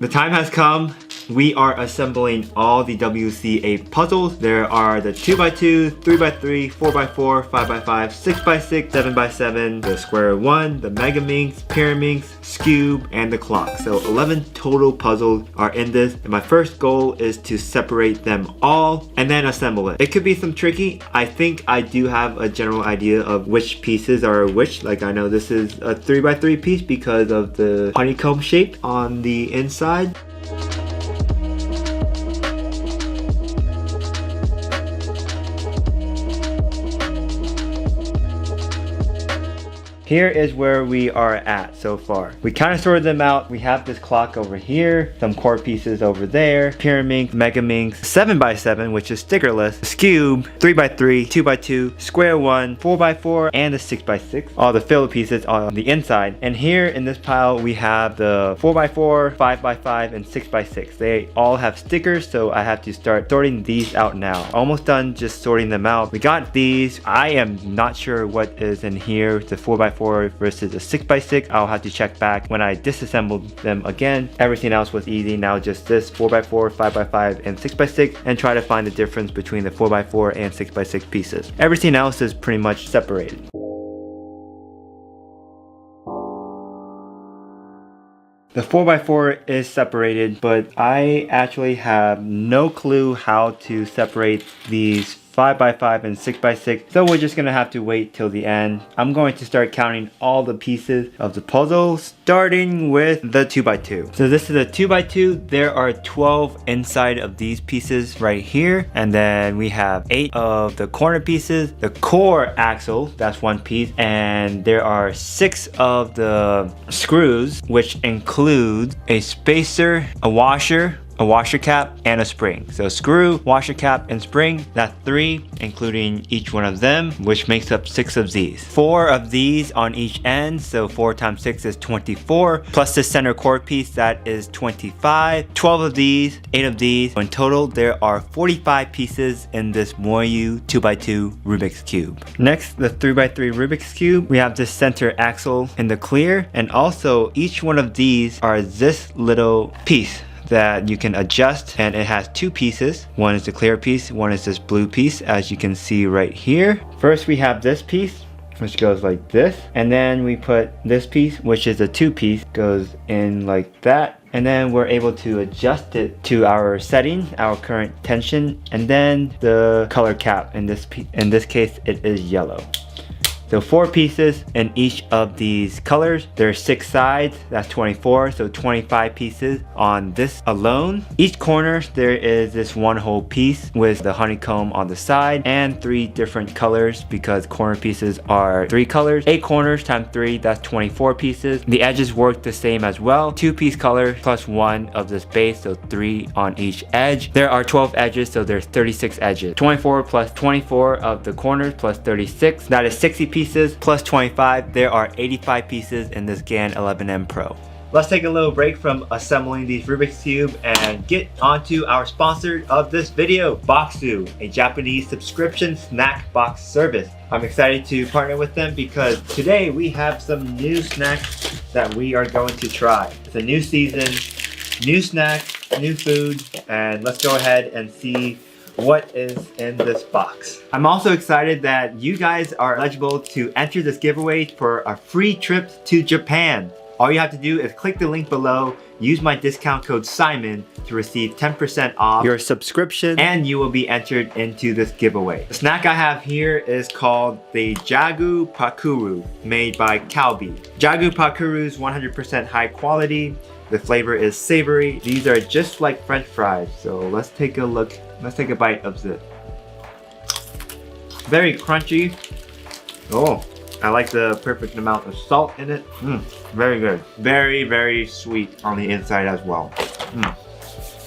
The time has come. We are assembling all the WCA puzzles. There are the 2x2, 3x3, 4x4, 5x5, 6x6, 7x7, the square one, the Megaminx, Pyraminx, Cube, and the clock. So 11 total puzzles are in this. And my first goal is to separate them all and then assemble it. It could be some tricky. I think I do have a general idea of which pieces are which. Like I know this is a 3x3 piece because of the honeycomb shape on the inside. Here is where we are at so far. We kind of sorted them out. We have this clock over here, some core pieces over there, Pyraminx, Megaminx, 7x7, which is stickerless, Cube, 3x3, 2x2, square one, 4x4, and a 6x6. All the filler pieces on the inside. And here in this pile, we have the 4x4, 5x5, and 6x6. They all have stickers, so I have to start sorting these out now. Almost done just sorting them out. We got these. I am not sure what is in here, the 4x4 versus a 6x6. I'll have to check back when I disassembled them again. Everything else was easy. Now just this 4x4, 5x5, and 6x6, and try to find the difference between the 4x4 and 6x6 pieces. Everything else is pretty much separated. The 4x4 is separated, but I actually have no clue how to separate these 5x5 and 6x6, so we're just gonna have to wait till the end. I'm going to start counting all the pieces of the puzzle, starting with the 2x2. So this is a 2x2. There are 12 inside of these pieces right here, and then we have 8 of the corner pieces, the core axle, that's one piece, and there are 6 of the screws, which include a spacer, a washer cap, and a spring. So screw, washer cap, and spring, that's 3, including each one of them, which makes up 6 of these. 4 of these on each end, so 4 times 6 is 24, plus the center core piece, that is 25. 12 of these, 8 of these. In total, there are 45 pieces in this Moyu 2x2 Rubiks Cube. Next, the 3x3 Rubiks Cube. We have this center axle in the clear, and also each one of these are this little piece that you can adjust, and it has 2 pieces. One is the clear piece, one is this blue piece, as you can see right here. First we have this piece, which goes like this, and then we put this piece, which is a 2 piece, goes in like that, and then we're able to adjust it to our setting, our current tension, and then the color cap. In this case it is yellow. So 4 pieces in each of these colors. There's 6 sides, that's 24, so 25 pieces on this alone. Each corner there is this one whole piece with the honeycomb on the side, and 3 different colors because corner pieces are 3 colors. 8 corners times 3, that's 24 pieces. The edges work the same as well. 2 piece color plus 1 of this base, so 3 on each edge. There are 12 edges, so there's 36 edges. 24 plus 24 of the corners plus 36, that is 60 pieces. Plus 25, there are 85 pieces in this GAN 11M Pro. Let's take a little break from assembling these Rubik's Cube and get onto our sponsor of this video, Boxu, a Japanese subscription snack box service. I'm excited to partner with them because today we have some new snacks that we are going to try. It's a new season, new snacks, new food, and let's go ahead and see what is in this box. I'm also excited that you guys are eligible to enter this giveaway for a free trip to Japan. All you have to do is click the link below, use my discount code SIMON to receive 10% off your subscription, and you will be entered into this giveaway. The snack I have here is called the Jagu Pakuru, made by Calbee. Jagu Pakuru is 100% high quality. The flavor is savory. These are just like French fries. So let's take a look. Let's take a bite of this. Very crunchy. Oh, I like the perfect amount of salt in it. Very good. Very, very sweet on the inside as well.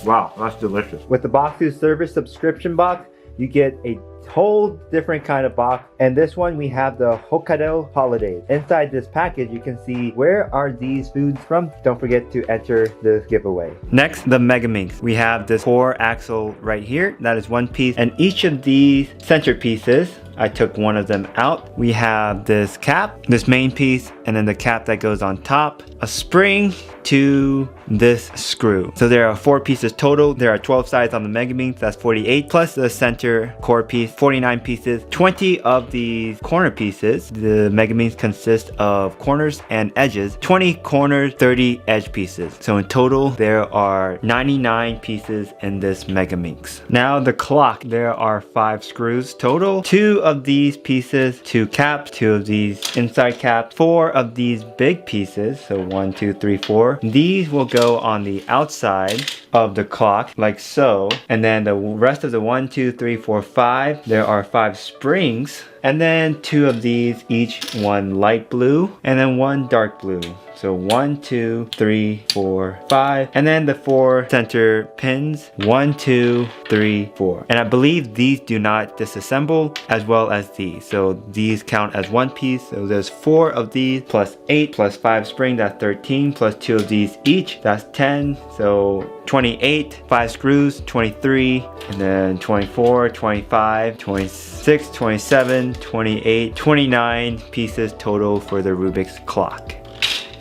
Wow, that's delicious. With the Boxu service subscription box, you get a whole different kind of box, and this one we have the Hokkaido holidays. Inside this package you can see where are these foods from. Don't forget to enter this giveaway. Next, the Megaminx. We have this core axle right here, that is 1 piece, and each of these center pieces, I took one of them out. We have this cap, this main piece, and then the cap that goes on top, a spring, 2 this screw. So there are 4 pieces total. There are 12 sides on the Megaminx, that's 48, plus the center core piece, 49 pieces. 20 of these corner pieces. The Megaminx consists of corners and edges. 20 corners, 30 edge pieces. So in total, there are 99 pieces in this Megaminx. Now the clock, there are 5 screws total. 2 of these pieces, 2 caps, 2 of these inside caps, 4 of these big pieces, so 1, 2, 3, 4. These will go on the outside of the clock, like so. And then the rest of the 1, 2, 3, 4, 5, there are 5 springs. And then 2 of these, each one light blue, and then 1 dark blue. So 1, 2, 3, 4, 5. And then the 4 center pins, 1, 2, 3, 4. And I believe these do not disassemble, as well as these. So these count as 1 piece. So there's 4 of these, plus 8, plus 5 spring, that's 13, plus 2 of these each, that's 10. So 28, 5 screws, 23, and then 24, 25, 26, 27, 28, 29 pieces total for the Rubik's clock.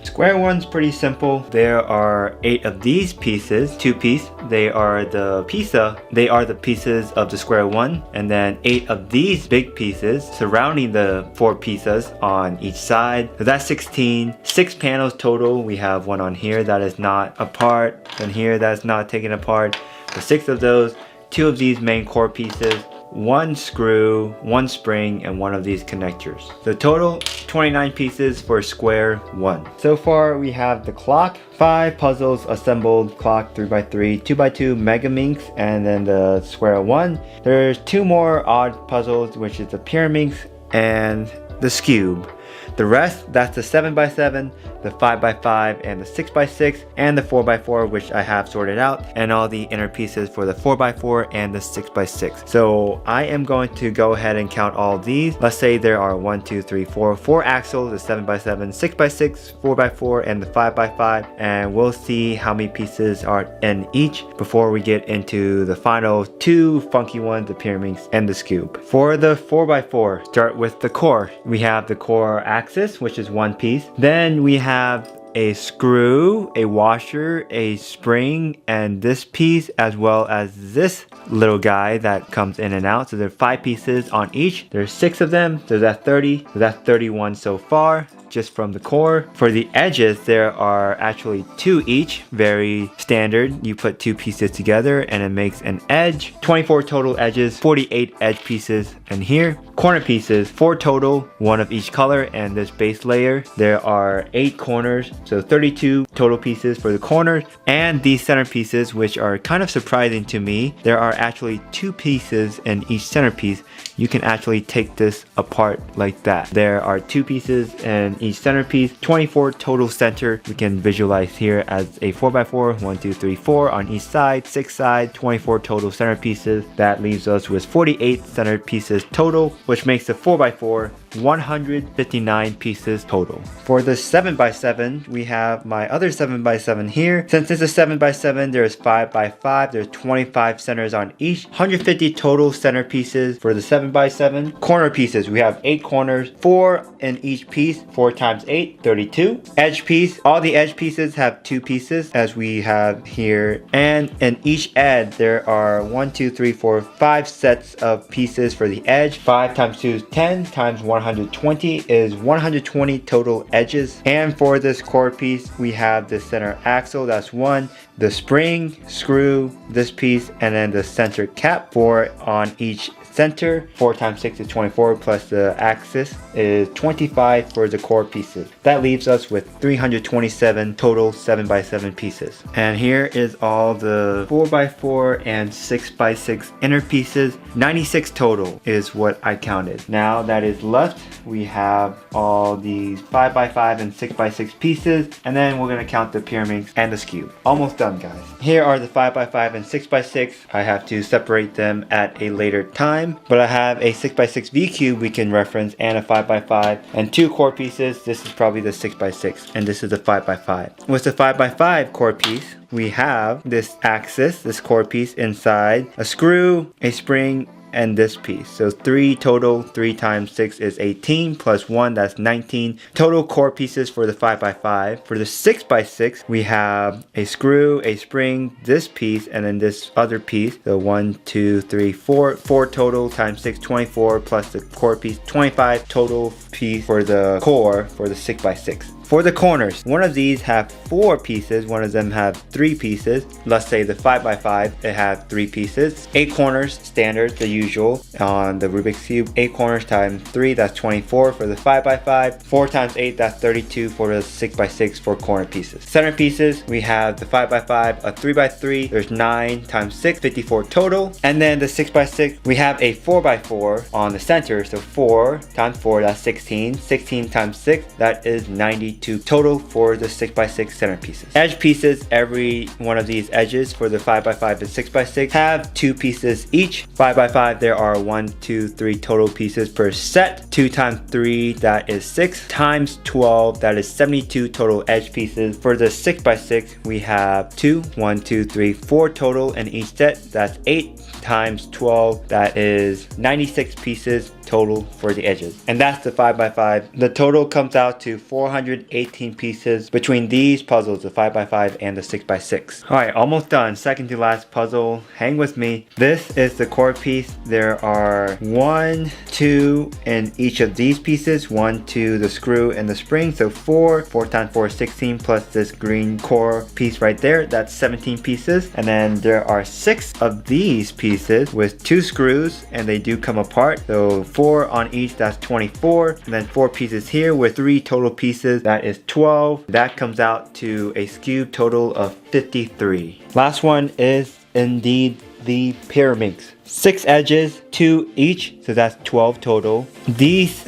Square one's pretty simple. There are 8 of these pieces, 2 piece. They are the pieces of the square one, and then 8 of these big pieces surrounding the 4 pieces on each side. So that's 16. 6 panels total. We have 1 on here that is not apart, and here that's not taken apart. So 6 of those, 2 of these main core pieces, 1 screw, 1 spring, and 1 of these connectors. The total, 29 pieces for square 1. So far we have the clock, 5 puzzles assembled, clock 3x3, 2x2 Megaminx, and then the square 1. There's 2 more odd puzzles, which is the Pyraminx and the Cube. The rest, that's the 7x7, the 5x5, and the 6x6, and the 4x4, which I have sorted out, and all the inner pieces for the 4x4 and the 6x6. So I am going to go ahead and count all these. Let's say there are 1, 2, 3, 4 axles, the 7x7, 6x6, 4x4, and the 5x5, and we'll see how many pieces are in each before we get into the final 2 funky ones, the Pyraminx and the Cube. For the 4x4, start with the core. We have the core axis, which is 1 piece. Then we have a screw, a washer, a spring, and this piece, as well as this little guy that comes in and out. So there are 5 pieces on each. There's 6 of them, so that's 30. So that's 31 so far, just from the core. For the edges, there are actually 2 each, very standard. You put 2 pieces together and it makes an edge. 24 total edges, 48 edge pieces in here. Corner pieces, 4 total, 1 of each color, and this base layer. There are 8 corners, so 32 total pieces for the corners. And these center pieces, which are kind of surprising to me, there are actually 2 pieces in each centerpiece. You can actually take this apart like that. There are 2 pieces in each centerpiece, 24 total center. We can visualize here as a 4x4, 1, 2, 3, 4 on each side, 6 sides, 24 total center pieces. That leaves us with 48 center pieces total, which makes the 4x4 159 pieces total. For the 7x7, we have my other 7x7 here. Since it's a 7x7, there's 5x5, there's 25 centers on each, 150 total center pieces for the 7x7. Corner pieces, we have 8 corners, 4 in each piece, 4 times 8, 32. Edge piece, all the edge pieces have 2 pieces, as we have here. And in each edge, there are 1, 2, 3, 4, 5 sets of pieces for the edge. 5 times 2 is 10, times 120 is 120 total edges. And for this core piece, we have the center axle, that's 1, the spring, screw, this piece, and then the center cap, 4 on each center. 4 times 6 is 24, plus the axis is 25 for the core pieces. That leaves us with 327 total 7x7 pieces. And here is all the 4x4 and 6x6 inner pieces. 96 total is what I counted. Now that is left, we have all these 5x5 and 6x6 pieces, and then we're gonna count the Pyraminx and the Cube. Almost done, guys. Here are the 5x5 and 6x6. I have to separate them at a later time, but I have a 6x6 V cube we can reference, and a 5x5, and 2 core pieces. This is probably the 6x6, and this is the 5x5. With the 5x5 core piece, we have this axis, this core piece inside, a screw, a spring, and this piece. So 3 total. 3 times 6 is 18 plus 1, that's 19 total core pieces for the 5x5. For the 6x6, we have a screw, a spring, this piece, and then this other piece. So 1, 2, 3, 4 total times 6, 24 plus the core piece, 25 total piece for the core for the 6x6. For the corners, one of these have 4 pieces, one of them have 3 pieces. Let's say the 5x5, it has 3 pieces. 8 corners, standard, the usual on the Rubiks Cube. 8 corners times 3, that's 24 for the 5x5. 4 times 8, that's 32 for the 6x6 for corner pieces. Center pieces, we have the 5x5, a 3x3, there's 9 times 6, 54 total. And then the 6x6, we have a 4x4 on the center, so 4 times 4, that's 16. 16 times 6, that is 92 total for the 6x6 center pieces. Edge pieces, every one of these edges for the 5x5 and 6x6 have 2 pieces each. 5x5, there are 1, 2, 3 total pieces per set. 2 times 3, that is 6 times 12, that is 72 total edge pieces. For the 6x6, we have 2, 1, 2, 3, 4 total in each set. That's 8 times 12, that is 96 pieces total for the edges. And that's the 5x5. The total comes out to 418 pieces between these puzzles, the 5x5 and the 6x6. Alright, almost done. Second to last puzzle. Hang with me. This is the core piece. There are 1, 2 in each of these pieces. 1, 2, the screw and the spring. So 4 times 4 is 16 plus this green core piece right there. That's 17 pieces. And then there are 6 of these pieces with 2 screws, and they do come apart. So 4 on each, that's 24. And then 4 pieces here with 3 total pieces, that is 12. That comes out to a cube total of 53. Last one is indeed the Pyraminx. 6 edges, 2 each, so that's 12 total. These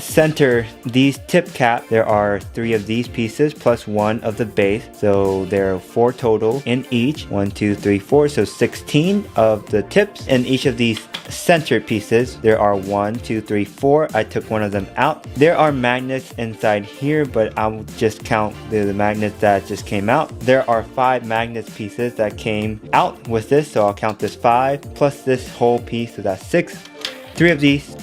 tip cap, there are 3 of these pieces plus 1 of the base, so there are 4 total in each. 1, 2, 3, 4, so 16 of the tips. In each of these center pieces, there are 1, 2, 3, 4. I took one of them out. There are magnets inside here, but I'll just count the magnets that just came out. There are 5 magnets pieces that came out with this, so I'll count this 5 plus this whole piece, so that's 6. 3 of these,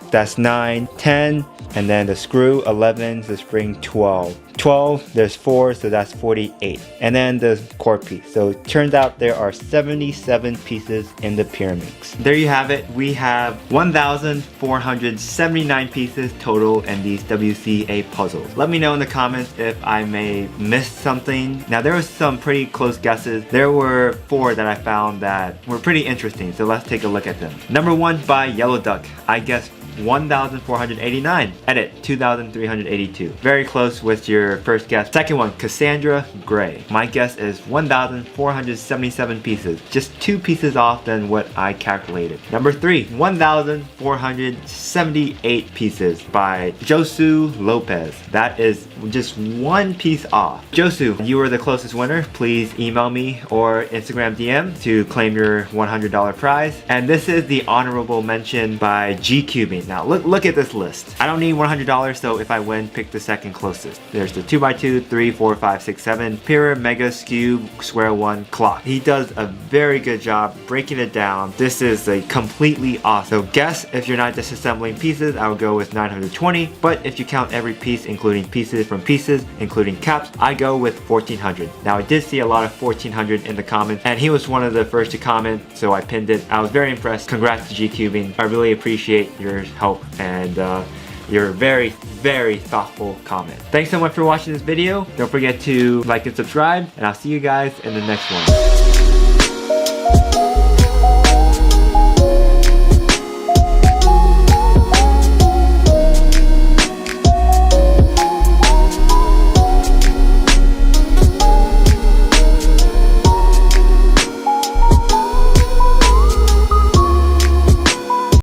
that's 9, 10, and then the screw 11, the spring 12. 12, there's 4, so that's 48. And then the core piece. So it turns out there are 77 pieces in the Pyraminx. There you have it. We have 1,479 pieces total in these WCA puzzles. Let me know in the comments if I may miss something. Now there was some pretty close guesses. There were 4 that I found that were pretty interesting, so let's take a look at them. Number 1 by Yellow Duck. I guessed 1,489. Edit, 2,382. Very close with your first guess. Second one, Cassandra Gray. My guess is 1,477 pieces. Just 2 pieces off than what I calculated. Number 3, 1,478 pieces by Josu Lopez. That is just 1 piece off. Josu, you were the closest winner. Please email me or Instagram DM to claim your $100 prize. And this is the honorable mention by G-Cubing. Now look at this list. I don't need $100, so if I win, pick the second closest. There's the 2x2, 3, 4, 5, 6, 7, Pyraminx Cube, Square 1, Clock. He does a very good job breaking it down. This is a completely awesome. So guess if you're not disassembling pieces, I would go with 920, but if you count every piece, including pieces from pieces, including caps, I go with 1,400. Now I did see a lot of 1,400 in the comments, and he was one of the first to comment, so I pinned it. I was very impressed. Congrats to G-Cubing. I really appreciate your help and your very thoughtful comment. Thanks so much for watching this video. Don't forget to like and subscribe, and I'll see you guys in the next one.